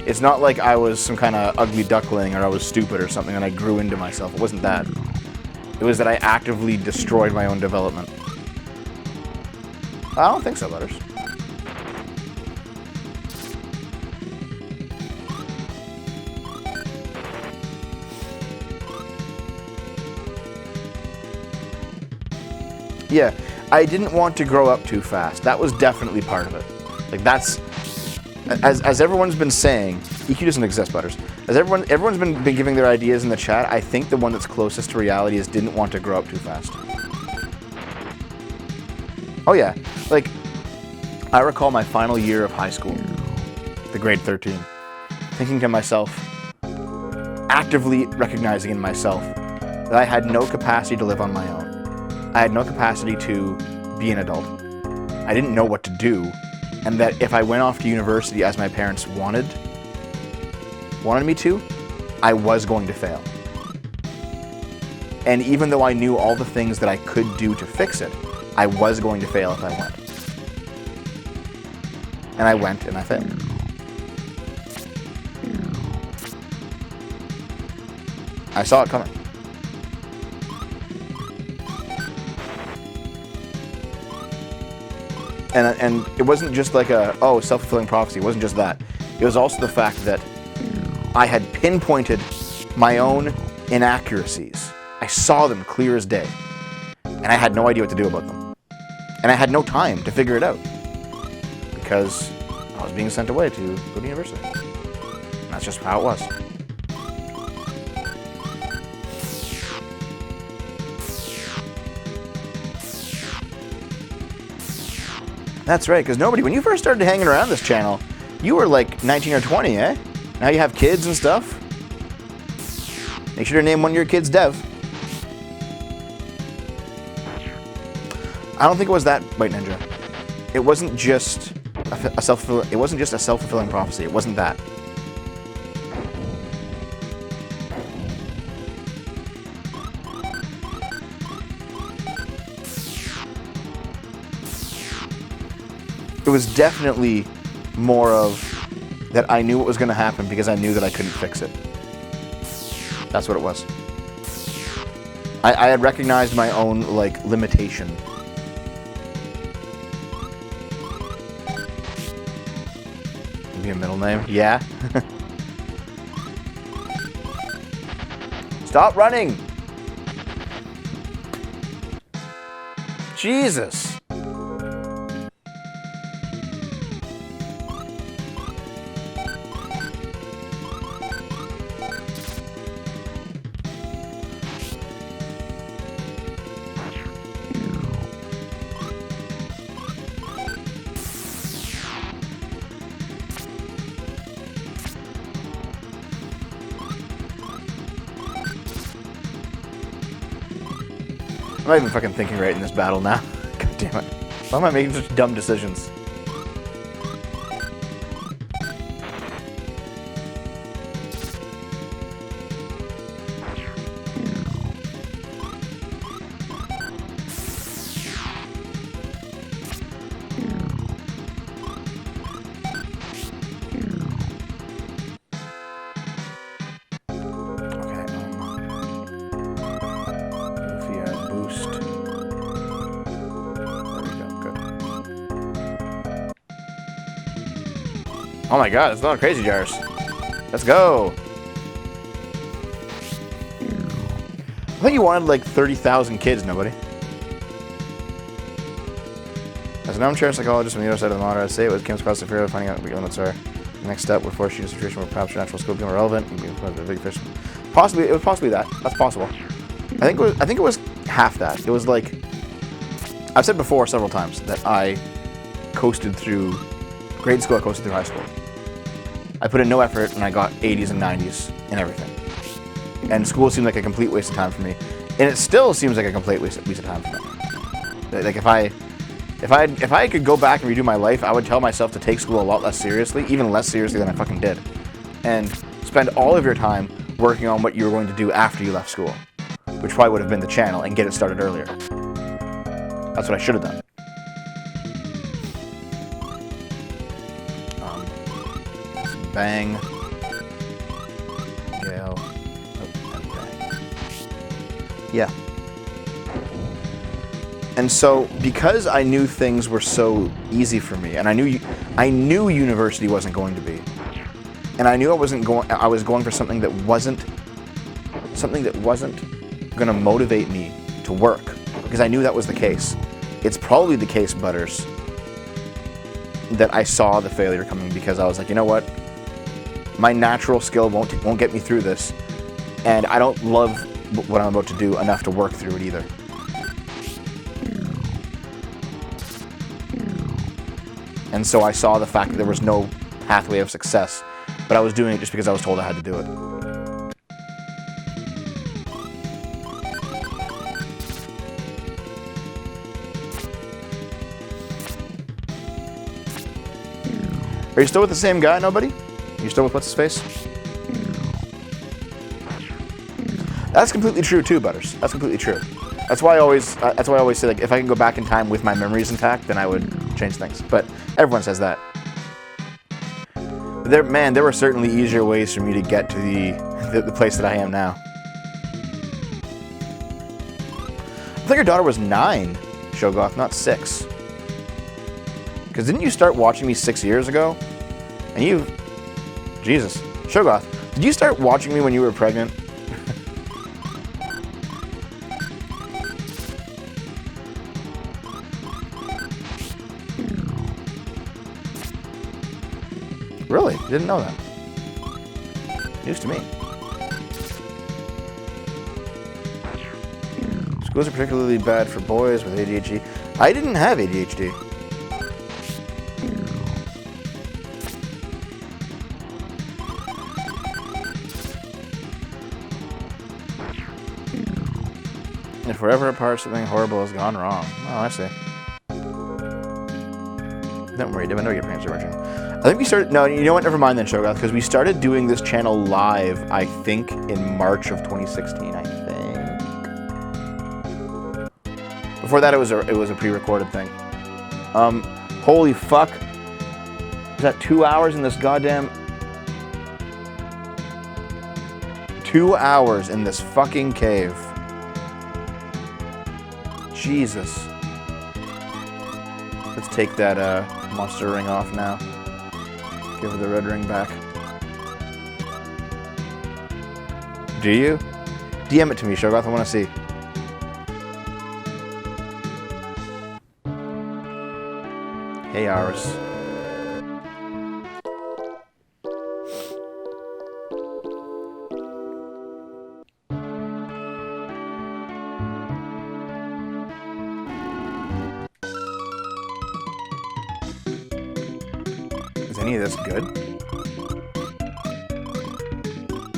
It's not like I was some kind of ugly duckling or I was stupid or something and I grew into myself. It wasn't that. It was that I actively destroyed my own development. I don't think so, Butters. Yeah, I didn't want to grow up too fast. That was definitely part of it. Like, that's... As everyone's been saying, EQ doesn't exist, Butters. As everyone's been giving their ideas in the chat, I think the one that's closest to reality is didn't want to grow up too fast. Oh yeah, like, I recall my final year of high school, the grade 13, thinking to myself, actively recognizing in myself, that I had no capacity to live on my own. I had no capacity to be an adult. I didn't know what to do. And that if I went off to university as my parents wanted me to, I was going to fail. And even though I knew all the things that I could do to fix it, I was going to fail if I went. And I went and I failed. I saw it coming. And it wasn't just like a, oh, self-fulfilling prophecy. It wasn't just that. It was also the fact that I had pinpointed my own inaccuracies. I saw them clear as day. And I had no idea what to do about them. And I had no time to figure it out. Because I was being sent away to go to university. And that's just how it was. That's right, because nobody, when you first started hanging around this channel, you were like 19 or 20, eh? Now you have kids and stuff. Make sure to name one of your kids Dev. I don't think it was that, White Ninja. It wasn't just a self-fulfilling prophecy. It wasn't that. It was definitely more of that I knew what was going to happen because I knew that I couldn't fix it. That's what it was. I had recognized my own, like, limitation. Be a middle name? Yeah. Stop running! Jesus! I'm not even fucking thinking right in this battle now. God damn it. Why am I making such dumb decisions? Oh my god, it's not crazy jars. Let's go. I thought you wanted like 30,000 kids, nobody. As an armchair psychologist on the other side of the monitor, I'd say it was Kim's across the fear of finding out what your limits are. Next step, we're forced to use a situation where perhaps your natural skill become irrelevant. Possibly, it was possibly that. That's possible. I think it was half that. It was like, I've said before several times that I coasted through grade school, I coasted through high school. I put in no effort and I got 80s and 90s in everything. And school seemed like a complete waste of time for me. And it still seems like a complete waste of time for me. Like if I could go back and redo my life, I would tell myself to take school a lot less seriously, even less seriously than I fucking did. And spend all of your time working on what you were going to do after you left school. Which probably would have been the channel, and get it started earlier. That's what I should have done. Bang. Gale. Oh, and bang. Yeah. And so, because I knew things were so easy for me, and I knew university wasn't going to be, and I knew I was going for something that wasn't going to motivate me to work, because I knew that was the case. It's probably the case, Butters, that I saw the failure coming, because I was like, you know what? My natural skill won't get me through this, and I don't love what I'm about to do enough to work through it either. And so I saw the fact that there was no pathway of success, but I was doing it just because I was told I had to do it. Are you still with the same guy, nobody? You still with what's his face? That's completely true too, Butters. That's completely true. That's why I always say, like, if I can go back in time with my memories intact, then I would change things. But everyone says that. But there were certainly easier ways for me to get to the place that I am now. I think your daughter was 9, Shogoth, not 6. Because didn't you start watching me 6 years ago? And you... Jesus. Shogoth, did you start watching me when you were pregnant? Really? Didn't know that. News to me. Schools are particularly bad for boys with ADHD. I didn't have ADHD. If we're ever apart, something horrible has gone wrong. Oh, I see. Don't worry, Deb, I know your parents are watching. I think we started... No, you know what? Never mind then, Shogoth, because we started doing this channel live, I think, in March of 2016, I think. Before that, it was a pre-recorded thing. Holy fuck. Is that 2 hours in this goddamn... 2 hours in this fucking cave. Jesus. Let's take that monster ring off now. Give her the red ring back. Do you? DM it to me, Shogoth. I want to see. Hey, ours. Is any of this good?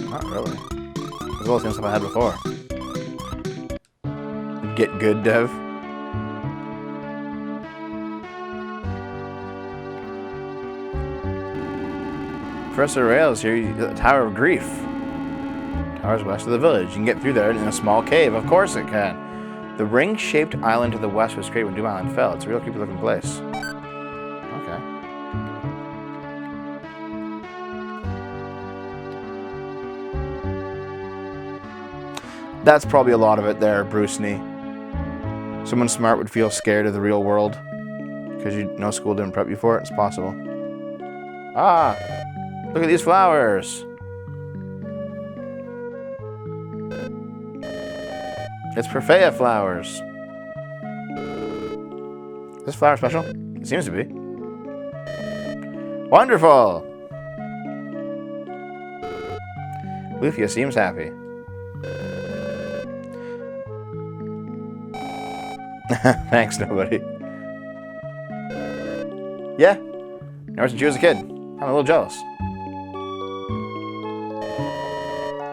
Not really. As well as the stuff I had before. Get good, Dev. Professor Rails here, the Tower of Grief. Tower's west of the village. You can get through there in a small cave. Of course it can. The ring-shaped island to the west was created when Doom Island fell. It's a real creepy-looking place. Okay. That's probably a lot of it there, Bruce Nee. Someone smart would feel scared of the real world because no school didn't prep you for it. It's possible. Ah! Look at these flowers! It's Perfea flowers. Is this flower special? It seems to be. Wonderful! Lufia seems happy. Thanks, nobody. Yeah. Ever since she was a kid. I'm a little jealous.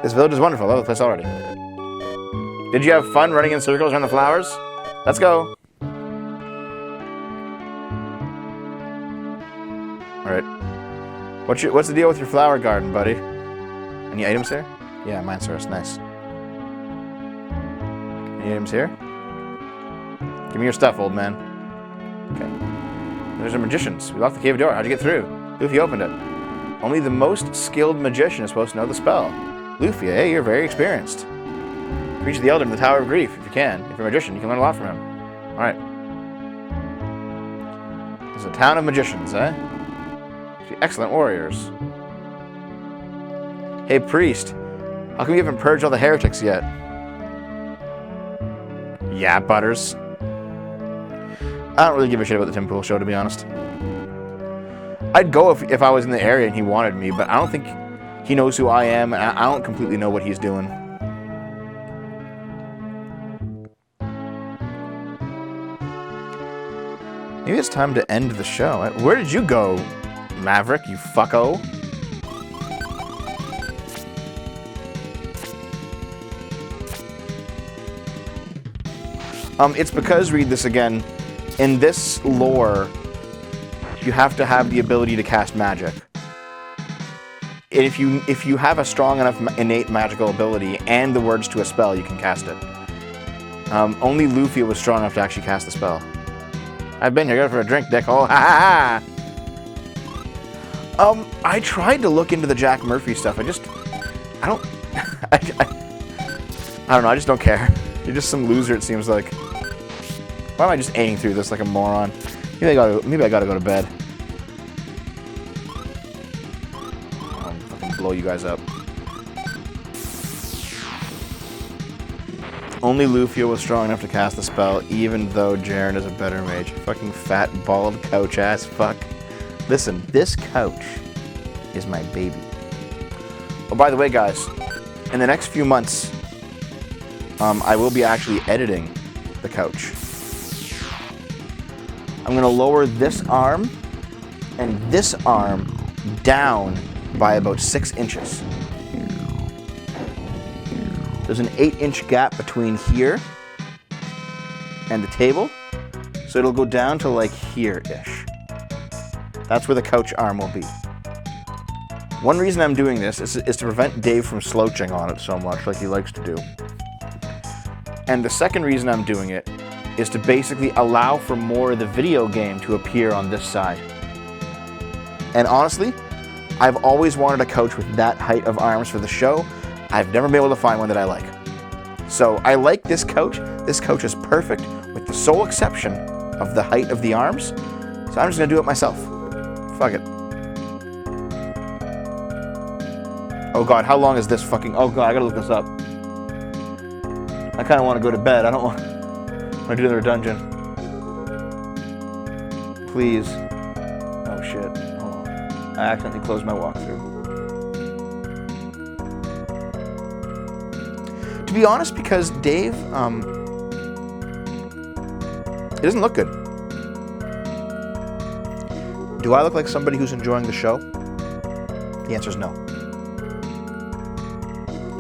This village is wonderful. I love the place already. Did you have fun running in circles around the flowers? Let's go. Alright. What's the deal with your flower garden, buddy? Any items here? Yeah, mine's first. Nice. Any items here? Give me your stuff, old man. Okay. There's a magicians. We locked the cave door. How'd you get through? Lufia opened it. Only the most skilled magician is supposed to know the spell. Lufia, hey, you're very experienced. Reach the elder in the Tower of Grief, if you can. If you're a magician, you can learn a lot from him. Alright. There's a town of magicians, eh? Excellent warriors. Hey, priest. How come you haven't purged all the heretics yet? Yeah, Butters. I don't really give a shit about the Tim Pool show, to be honest. I'd go if I was in the area and he wanted me, but I don't think he knows who I am, and I don't completely know what he's doing. Maybe it's time to end the show. Where did you go, Maverick, you fucko? It's because, read this again, in this lore, you have to have the ability to cast magic. If you have a strong enough innate magical ability and the words to a spell, you can cast it. Only Lufia was strong enough to actually cast the spell. I've been here, go for a drink, dickhole. Ha ha ha! I tried to look into the Jack Murphy stuff. I don't know, I just don't care. You're just some loser, it seems like. Why am I just aiming through this like a moron? Maybe I gotta go to bed. I'll fucking blow you guys up. Only Lufia was strong enough to cast the spell, even though Jaren is a better mage. Fucking fat, bald, couch-ass fuck. Listen, this couch is my baby. Oh, by the way, guys, in the next few months, I will be actually editing the couch. I'm going to lower this arm and this arm down by about 6 inches. There's an 8-inch gap between here and the table, so it'll go down to like here-ish. That's where the couch arm will be. One reason I'm doing this is to prevent Dave from slouching on it so much like he likes to do. And the second reason I'm doing it is to basically allow for more of the video game to appear on this side. And honestly, I've always wanted a couch with that height of arms for the show. I've never been able to find one that I like. So I like this couch. This couch is perfect with the sole exception of the height of the arms. So I'm just gonna do it myself. Fuck it. Oh god, how long is this fucking... Oh god, I gotta look this up. I kinda wanna go to bed. I don't want to do another dungeon. Please. Oh shit. Hold on. I accidentally closed my walkthrough. To be honest, because Dave, it doesn't look good. Do I look like somebody who's enjoying the show? The answer is no.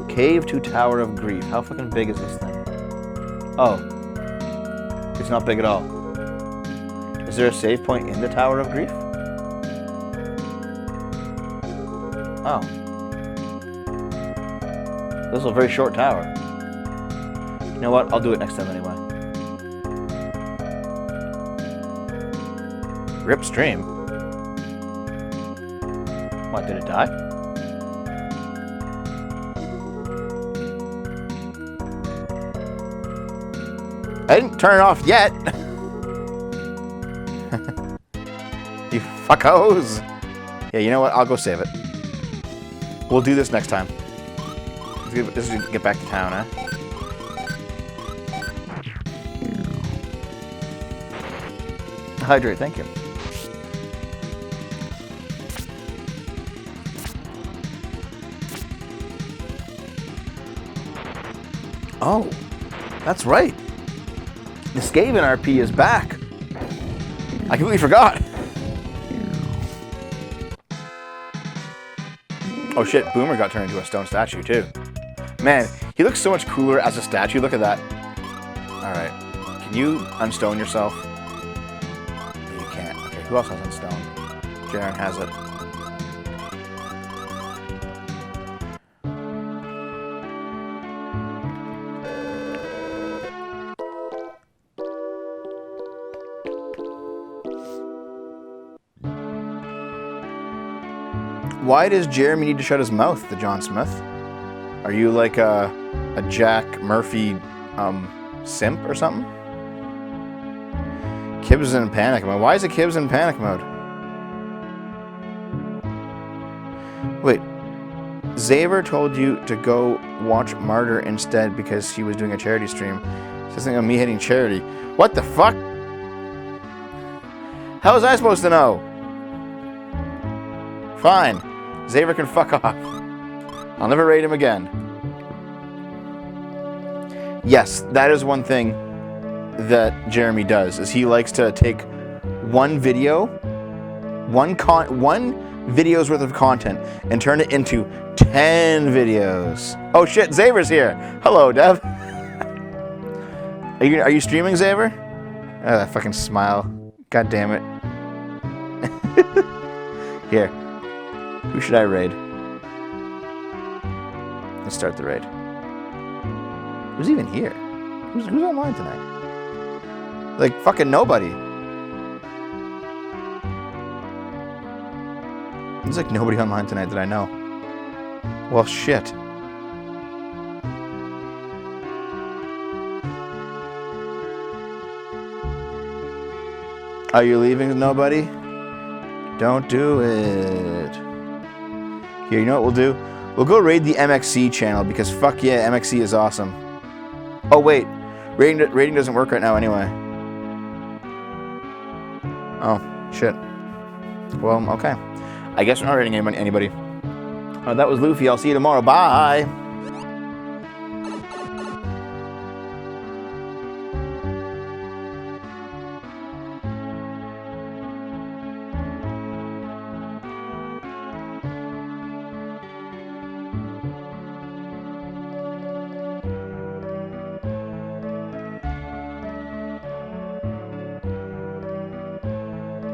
Cave to Tower of Grief. How fucking big is this thing? Oh. It's not big at all. Is there a save point in the Tower of Grief? Oh. This is a very short tower. You know what? I'll do it next time anyway. Rip stream. What, did it die? I didn't turn it off yet. You fuckos. Yeah, you know what? I'll go save it. We'll do this next time. Let's get back to town, huh? Hydrate, thank you. Oh, that's right. The Skaven RP is back. I completely forgot. Oh shit, Boomer got turned into a stone statue too. Man, he looks so much cooler as a statue. Look at that. Alright. Can you unstone yourself? You can't. Okay, who else has unstone? Jaren has it. Why does Jeremy need to shut his mouth, the John Smith? Are you like a Jack Murphy simp or something? Kibbs is in panic mode. Why is it Kibbs in panic mode? Wait. Xavier told you to go watch Martyr instead because she was doing a charity stream. Says something about me hitting charity. What the fuck? How was I supposed to know? Fine. Xavier can fuck off. I'll never raid him again. Yes, that is one thing that Jeremy does, is he likes to take one video, one video's worth of content and turn it into 10 videos. Oh shit, Xavier's here. Hello, Dev. Are you streaming, Xavier? Oh, that fucking smile. God damn it. Here. Who should I raid? Let's start the raid. Who's even here? Who's online tonight? Like, fucking nobody. There's like nobody online tonight that I know. Well, shit. Are you leaving, nobody? Don't do it. Here, you know what we'll do? We'll go raid the MXC channel because fuck yeah, MXC is awesome. Oh wait, raiding doesn't work right now anyway. Oh, shit. Well, okay. I guess we're not raiding anybody. That was Lufia. I'll see you tomorrow. Bye!